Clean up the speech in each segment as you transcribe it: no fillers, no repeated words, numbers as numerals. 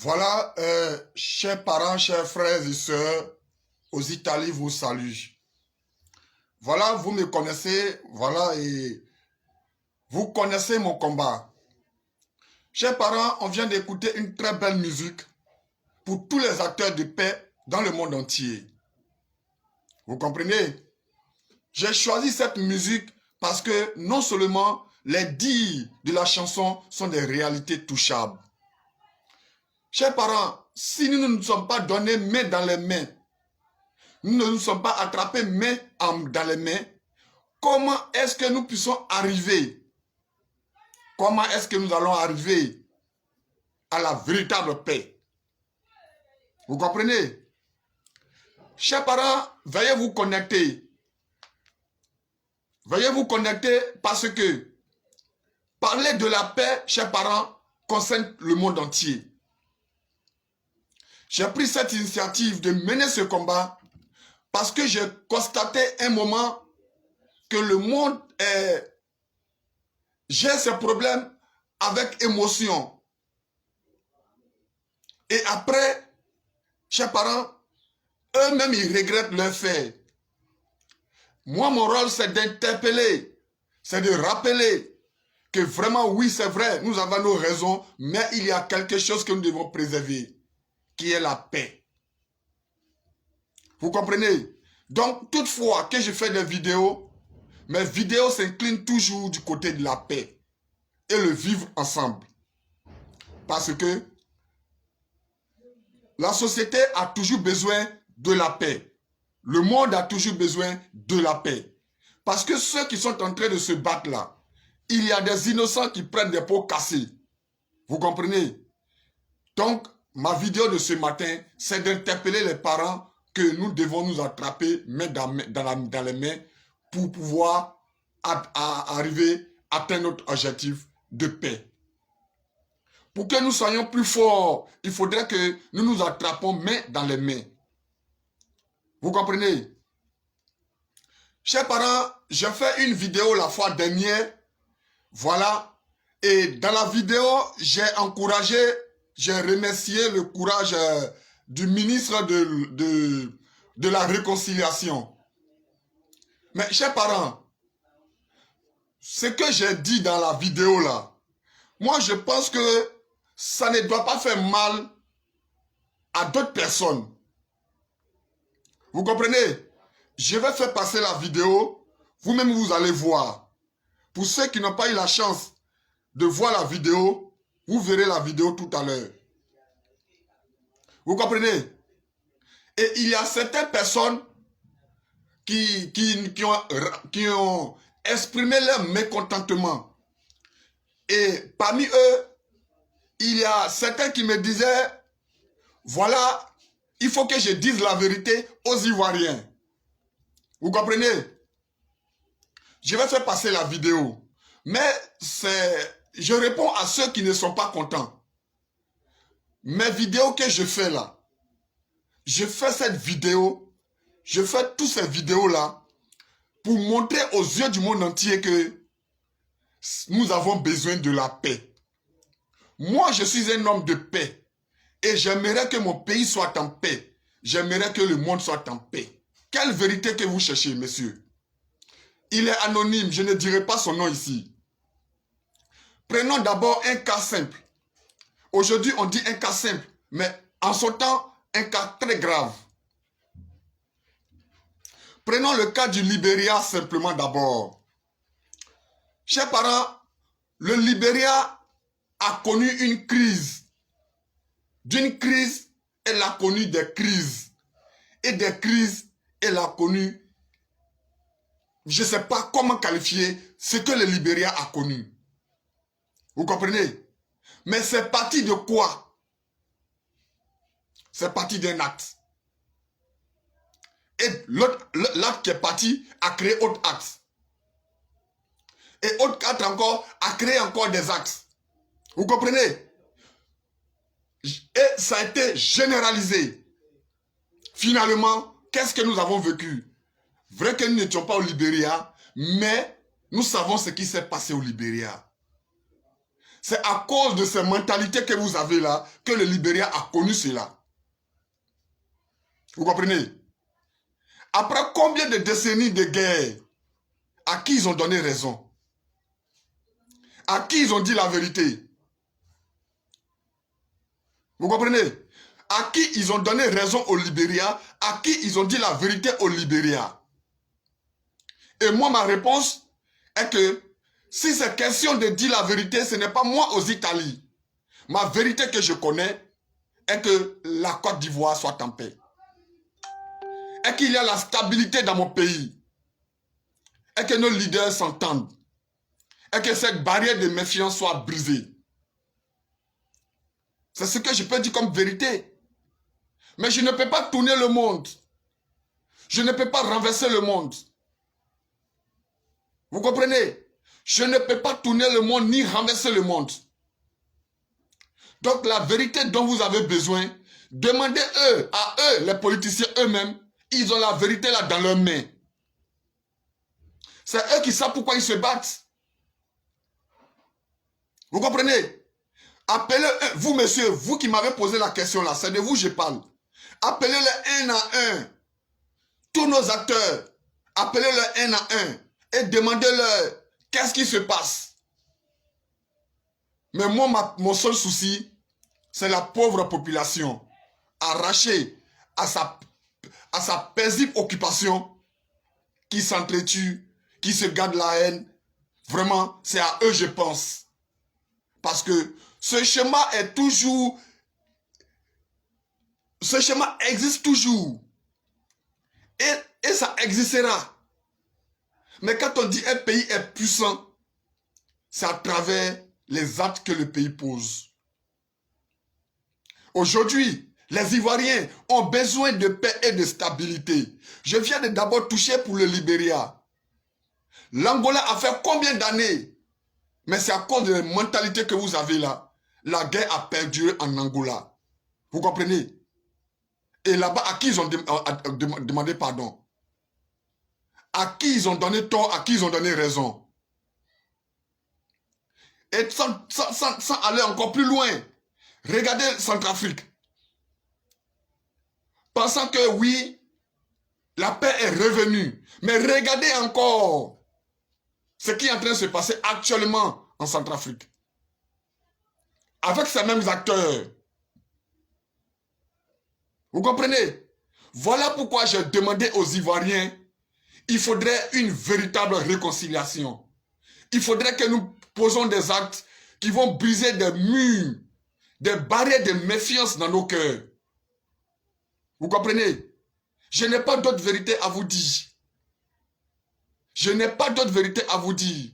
Voilà, chers parents, chers frères et sœurs, aux Italiens vous salue. Voilà, vous me connaissez, voilà, et vous connaissez mon combat. Chers parents, on vient d'écouter une très belle musique pour tous les acteurs de paix dans le monde entier. Vous comprenez? J'ai choisi cette musique parce que non seulement les dires de la chanson sont des réalités touchables. Chers parents, si nous ne nous sommes pas donnés main dans les mains, nous ne nous sommes pas attrapés main dans les mains, comment est-ce que nous puissions arriver? Comment est-ce que nous allons arriver à la véritable paix? Vous comprenez? Chers parents, veuillez vous connecter. Veuillez vous connecter parce que parler de la paix, chers parents, concerne le monde entier. J'ai pris cette initiative de mener ce combat parce que j'ai constaté un moment que le monde gère ses problèmes avec émotion. Et après, chers parents, eux-mêmes, ils regrettent leur fait. Moi, mon rôle, c'est d'interpeller, c'est de rappeler que vraiment, oui, c'est vrai, nous avons nos raisons, mais il y a quelque chose que nous devons préserver, qui est la paix. Vous comprenez? Donc, toutefois que je fais des vidéos, mes vidéos s'inclinent toujours du côté de la paix et le vivre ensemble. Parce que la société a toujours besoin de la paix. Le monde a toujours besoin de la paix. Parce que ceux qui sont en train de se battre là, il y a des innocents qui prennent des pots cassés. Vous comprenez? Donc, ma vidéo de ce matin, c'est d'interpeller les parents que nous devons nous attraper main dans les mains pour pouvoir arriver à atteindre notre objectif de paix. Pour que nous soyons plus forts, il faudrait que nous nous attrapons main dans les mains. Vous comprenez? Chers parents, j'ai fait une vidéo la fois dernière. Voilà. Et dans la vidéo, j'ai encouragé, j'ai remercié le courage du ministre de la Réconciliation. Mais chers parents, ce que j'ai dit dans la vidéo là, moi je pense que ça ne doit pas faire mal à d'autres personnes. Vous comprenez? Je vais faire passer la vidéo, vous-même vous allez voir. Pour ceux qui n'ont pas eu la chance de voir la vidéo, vous verrez la vidéo tout à l'heure. Vous comprenez? Et il y a certaines personnes qui ont exprimé leur mécontentement. Et parmi eux, il y a certains qui me disaient, voilà, il faut que je dise la vérité aux Ivoiriens. Vous comprenez? Je vais faire passer la vidéo. Mais je réponds à ceux qui ne sont pas contents. Mes vidéos que je fais là, je fais cette vidéo, je fais toutes ces vidéos-là pour montrer aux yeux du monde entier que nous avons besoin de la paix. Moi, je suis un homme de paix et j'aimerais que mon pays soit en paix. J'aimerais que le monde soit en paix. Quelle vérité que vous cherchez, messieurs? Il est anonyme, je ne dirai pas son nom ici. Prenons d'abord un cas simple. Aujourd'hui, on dit un cas simple, mais en son temps, un cas très grave. Prenons le cas du Libéria simplement d'abord. Chers parents, le Libéria a connu une crise. D'une crise, elle a connu des crises. Et des crises, elle a connu, je ne sais pas comment qualifier ce que le Libéria a connu. Vous comprenez? Mais c'est parti de quoi? C'est parti d'un acte. Et l'acte qui est parti a créé autre acte. Et autre acte encore a créé encore des actes. Vous comprenez? Et ça a été généralisé. Finalement, qu'est-ce que nous avons vécu? Vrai que nous n'étions pas au Libéria, mais nous savons ce qui s'est passé au Libéria. C'est à cause de ces mentalités que vous avez là que le Libéria a connu cela. Vous comprenez? Après combien de décennies de guerre, à qui ils ont donné raison? À qui ils ont dit la vérité? Vous comprenez? À qui ils ont donné raison au Libéria? À qui ils ont dit la vérité au Libéria? Et moi, ma réponse est que si c'est question de dire la vérité, ce n'est pas moi aux Italiens. Ma vérité que je connais est que la Côte d'Ivoire soit en paix. Et qu'il y a la stabilité dans mon pays. Et que nos leaders s'entendent. Et que cette barrière de méfiance soit brisée. C'est ce que je peux dire comme vérité. Mais je ne peux pas tourner le monde. Je ne peux pas renverser le monde. Vous comprenez? Je ne peux pas tourner le monde ni renverser le monde. Donc la vérité dont vous avez besoin, demandez à eux, les politiciens eux-mêmes, ils ont la vérité là dans leurs mains. C'est eux qui savent pourquoi ils se battent. Vous comprenez? Appelez-eux, vous messieurs, vous qui m'avez posé la question là, c'est de vous que je parle. Appelez-les un à un. Tous nos acteurs, appelez-les un à un et demandez-leur qu'est-ce qui se passe. Mais moi, mon seul souci, c'est la pauvre population arrachée à sa paisible occupation qui s'entretue, qui se garde la haine. Vraiment, c'est à eux je pense. Parce que ce schéma est toujours... Ce schéma existe toujours. Et ça existera. Mais quand on dit un pays est puissant, c'est à travers les actes que le pays pose. Aujourd'hui, les Ivoiriens ont besoin de paix et de stabilité. Je viens de d'abord toucher pour le Libéria. L'Angola a fait combien d'années? Mais c'est à cause de la mentalité que vous avez là. La guerre a perduré en Angola. Vous comprenez? Et là-bas, à qui ils ont demandé pardon? À qui ils ont donné tort? À qui ils ont donné raison? Et sans aller encore plus loin, regardez Centrafrique. Pensant que oui, la paix est revenue. Mais regardez encore ce qui est en train de se passer actuellement en Centrafrique. Avec ces mêmes acteurs. Vous comprenez? Voilà pourquoi j'ai demandé aux Ivoiriens, il faudrait une véritable réconciliation. Il faudrait que nous posons des actes qui vont briser des murs, des barrières de méfiance dans nos cœurs. Vous comprenez? Je n'ai pas d'autre vérité à vous dire. Je n'ai pas d'autre vérité à vous dire.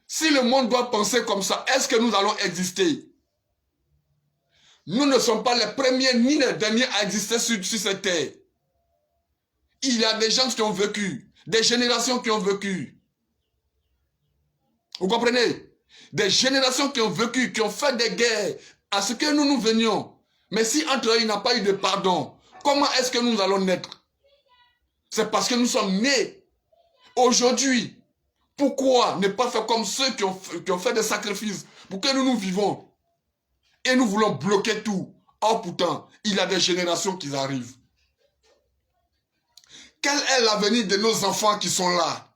Si le monde doit penser comme ça, est-ce que nous allons exister? Nous ne sommes pas les premiers ni les derniers à exister sur cette terre. Il y a des gens qui ont vécu, des générations qui ont vécu. Vous comprenez? Des générations qui ont vécu, qui ont fait des guerres à ce que nous venions. Mais si entre eux, il n'y a pas eu de pardon, comment est-ce que nous allons naître? C'est parce que nous sommes nés. Aujourd'hui, pourquoi ne pas faire comme ceux qui ont fait des sacrifices pour que nous vivons? Et nous voulons bloquer tout. Or pourtant, il y a des générations qui arrivent. Quel est l'avenir de nos enfants qui sont là?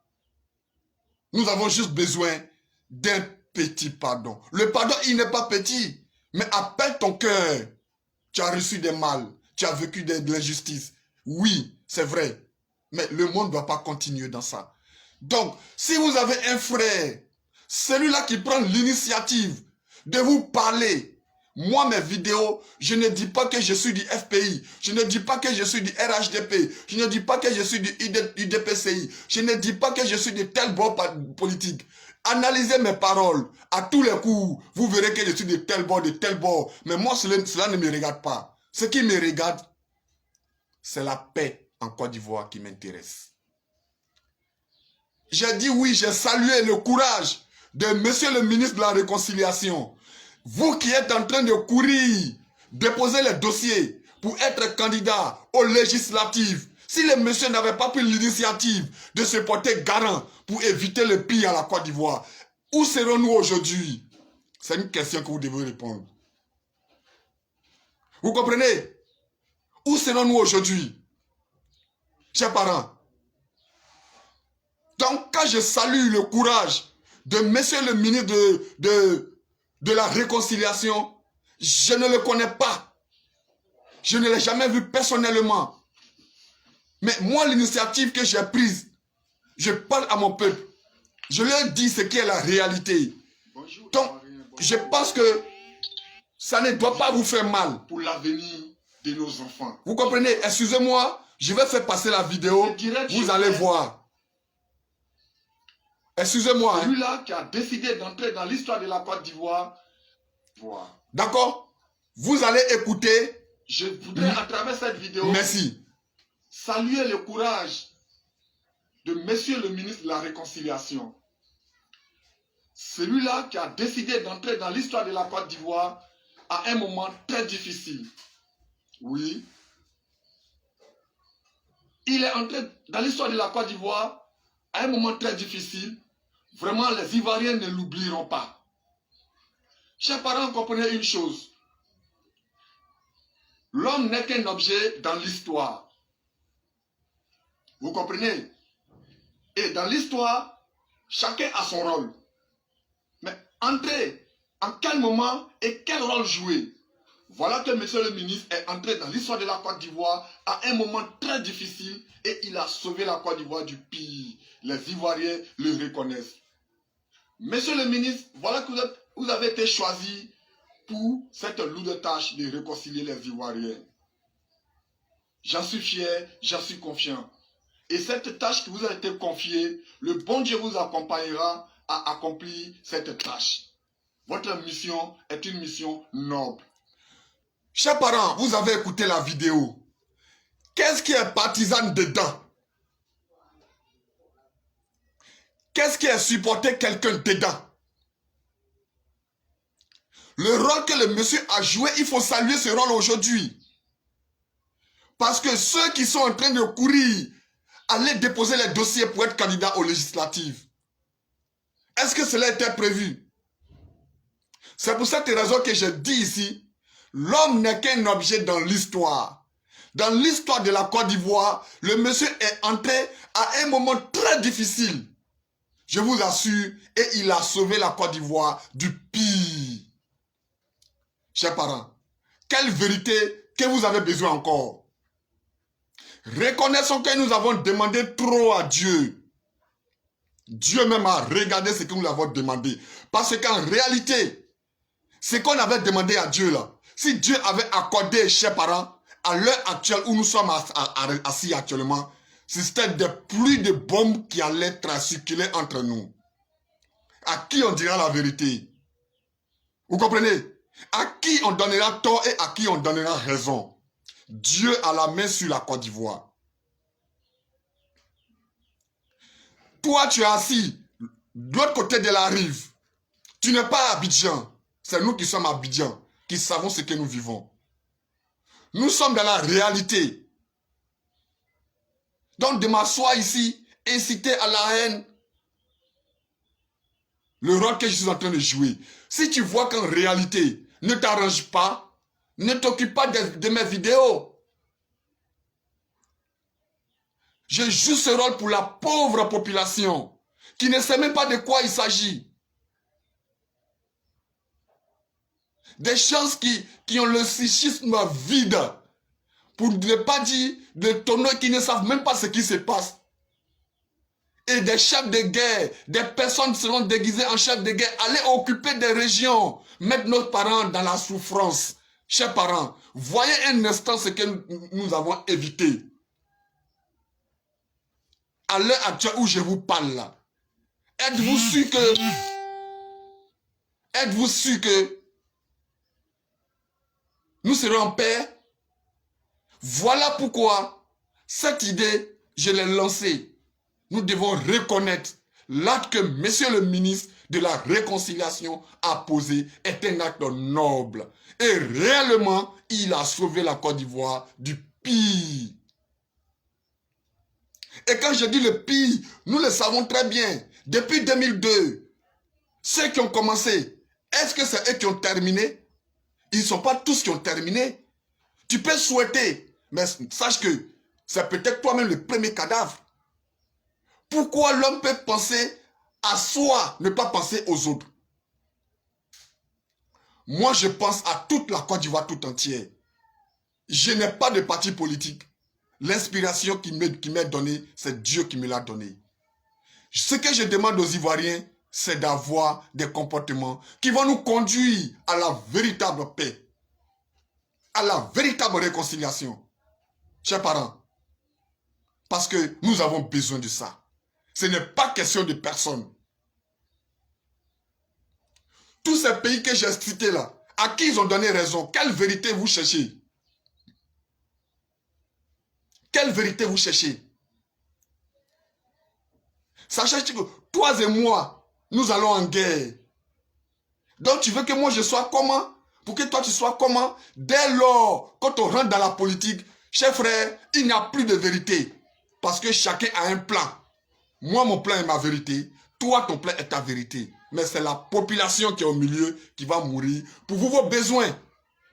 Nous avons juste besoin d'un petit pardon. Le pardon, il n'est pas petit. Mais appelle ton cœur. Tu as reçu des mal. Tu as vécu de l'injustice. Oui, c'est vrai. Mais le monde ne doit pas continuer dans ça. Donc, si vous avez un frère, celui-là qui prend l'initiative de vous parler, moi, mes vidéos, je ne dis pas que je suis du FPI, je ne dis pas que je suis du RHDP, je ne dis pas que je suis du IDPCI, je ne dis pas que je suis de tel bord politique. Analysez mes paroles à tous les coups, vous verrez que je suis de tel bord, mais moi, cela ne me regarde pas. Ce qui me regarde, c'est la paix en Côte d'Ivoire qui m'intéresse. J'ai dit oui, j'ai salué le courage de monsieur le ministre de la Réconciliation. Vous qui êtes en train de courir, déposer les dossiers pour être candidat aux législatives, si le monsieur n'avait pas pris l'initiative de se porter garant pour éviter le pire à la Côte d'Ivoire, où serons-nous aujourd'hui? C'est une question que vous devez répondre. Vous comprenez? Où serons-nous aujourd'hui, chers parents? Donc, quand je salue le courage de monsieur le ministre de la réconciliation, je ne le connais pas. Je ne l'ai jamais vu personnellement. Mais moi, l'initiative que j'ai prise, je parle à mon peuple. Je leur dis ce qui est la réalité. Bonjour, donc, je pense que ça ne doit pas vous faire mal. Pour l'avenir de nos enfants. Vous comprenez? Excusez-moi, je vais faire passer la vidéo. Vous allez voir. Excusez-moi. Celui-là qui a décidé d'entrer dans l'histoire de la Côte d'Ivoire. D'accord? Vous allez écouter. Je voudrais à travers cette vidéo. Merci. Saluer le courage de monsieur le ministre de la Réconciliation. Celui-là qui a décidé d'entrer dans l'histoire de la Côte d'Ivoire à un moment très difficile. Oui. Il est entré dans l'histoire de la Côte d'Ivoire à un moment très difficile. Vraiment, les Ivoiriens ne l'oublieront pas. Chers parents, comprenez une chose. L'homme n'est qu'un objet dans l'histoire. Vous comprenez? Et dans l'histoire, chacun a son rôle. Mais entrer, en quel moment et quel rôle jouer? Voilà que monsieur le ministre est entré dans l'histoire de la Côte d'Ivoire à un moment très difficile et il a sauvé la Côte d'Ivoire du pire. Les Ivoiriens le reconnaissent. Monsieur le ministre, voilà que vous avez été choisi pour cette lourde tâche de réconcilier les Ivoiriens. J'en suis fier, j'en suis confiant. Et cette tâche qui vous a été confiée, le bon Dieu vous accompagnera à accomplir cette tâche. Votre mission est une mission noble. Chers parents, vous avez écouté la vidéo. Qu'est-ce qui est partisan dedans? Qu'est-ce qui est supporté quelqu'un dedans? Le rôle que le monsieur a joué, il faut saluer ce rôle aujourd'hui. Parce que ceux qui sont en train de courir, aller déposer les dossiers pour être candidat aux législatives, est-ce que cela était prévu? C'est pour cette raison que je dis ici, l'homme n'est qu'un objet dans l'histoire. Dans l'histoire de la Côte d'Ivoire, le monsieur est entré à un moment très difficile. Je vous assure, et il a sauvé la Côte d'Ivoire du pire. Chers parents, quelle vérité que vous avez besoin encore? Reconnaissons que nous avons demandé trop à Dieu. Dieu même a regardé ce que nous avons demandé. Parce qu'en réalité, ce qu'on avait demandé à Dieu là, si Dieu avait accordé, chers parents, à l'heure actuelle où nous sommes assis actuellement, c'était des pluies de bombes qui allaient circuler entre nous. À qui on dira la vérité? Vous comprenez? À qui on donnera tort et à qui on donnera raison? Dieu a la main sur la Côte d'Ivoire. Toi, tu es assis de l'autre côté de la rive. Tu n'es pas à Abidjan. C'est nous qui sommes à Abidjan, qui savons ce que nous vivons. Nous sommes dans la réalité. Donc de m'asseoir ici, inciter à la haine, le rôle que je suis en train de jouer. Si tu vois qu'en réalité, ne t'arrange pas, ne t'occupe pas de mes vidéos. Je joue ce rôle pour la pauvre population qui ne sait même pas de quoi il s'agit. Des gens qui ont le psychisme vide, pour ne pas dire des tonneaux qui ne savent même pas ce qui se passe. Et des chefs de guerre, des personnes seront déguisées en chefs de guerre, aller occuper des régions, mettre nos parents dans la souffrance. Chers parents, voyez un instant ce que nous avons évité. À l'heure actuelle où je vous parle là, êtes-vous sûr que nous serons en paix? Voilà pourquoi cette idée, je l'ai lancée. Nous devons reconnaître l'acte que monsieur le ministre de la Réconciliation a posé est un acte noble. Et réellement, il a sauvé la Côte d'Ivoire du pire. Et quand je dis le pire, nous le savons très bien. Depuis 2002, ceux qui ont commencé, Est-ce que c'est eux qui ont terminé? Ils ne sont pas tous qui ont terminé. Tu peux souhaiter, mais sache que c'est peut-être toi-même le premier cadavre. Pourquoi l'homme peut penser à soi, ne pas penser aux autres? Moi, je pense à toute la Côte d'Ivoire tout entière. Je n'ai pas de parti politique. L'inspiration qui m'est donnée, c'est Dieu qui me l'a donnée. Ce que je demande aux Ivoiriens, c'est d'avoir des comportements qui vont nous conduire à la véritable paix, à la véritable réconciliation. Chers parents, parce que nous avons besoin de ça. Ce n'est pas question de personne. Tous ces pays que j'ai cités là, à qui ils ont donné raison? Quelle vérité vous cherchez? Quelle vérité vous cherchez? Sachez que toi et moi, nous allons en guerre. Donc tu veux que moi je sois comment? Pour que toi tu sois comment? Dès lors, quand on rentre dans la politique, chers frères, il n'y a plus de vérité. Parce que chacun a un plan. Moi, mon plan est ma vérité. Toi, ton plan est ta vérité. Mais c'est la population qui est au milieu qui va mourir pour vos besoins.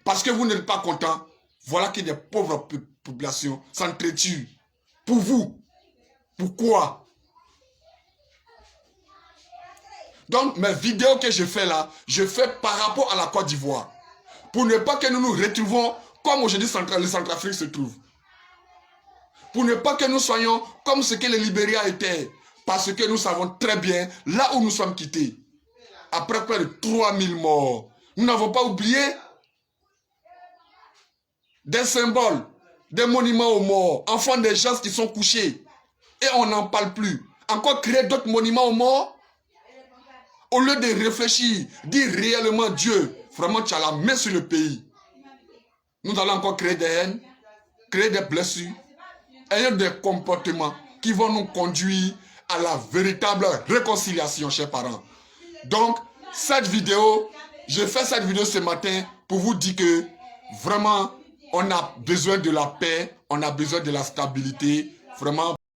Parce que vous n'êtes pas content. Voilà que des pauvres populations s'entretuent. Pour vous. Pourquoi? Donc, mes vidéos que je fais là, je fais par rapport à la Côte d'Ivoire. Pour ne pas que nous nous retrouvons comme aujourd'hui le Centrafrique se trouve. Pour ne pas que nous soyons comme ce que le Libéria était. Parce que nous savons très bien là où nous sommes quittés. Après près de 3000 morts. Nous n'avons pas oublié des symboles, des monuments aux morts, enfants des gens qui sont couchés. Et on n'en parle plus. Encore créer d'autres monuments aux morts. Au lieu de réfléchir, dire réellement Dieu, vraiment tu as la main sur le pays. Nous allons encore créer des haines, créer des blessures, et des comportements qui vont nous conduire à la véritable réconciliation, chers parents. Donc, cette vidéo, je fais cette vidéo ce matin pour vous dire que vraiment, on a besoin de la paix, on a besoin de la stabilité, vraiment.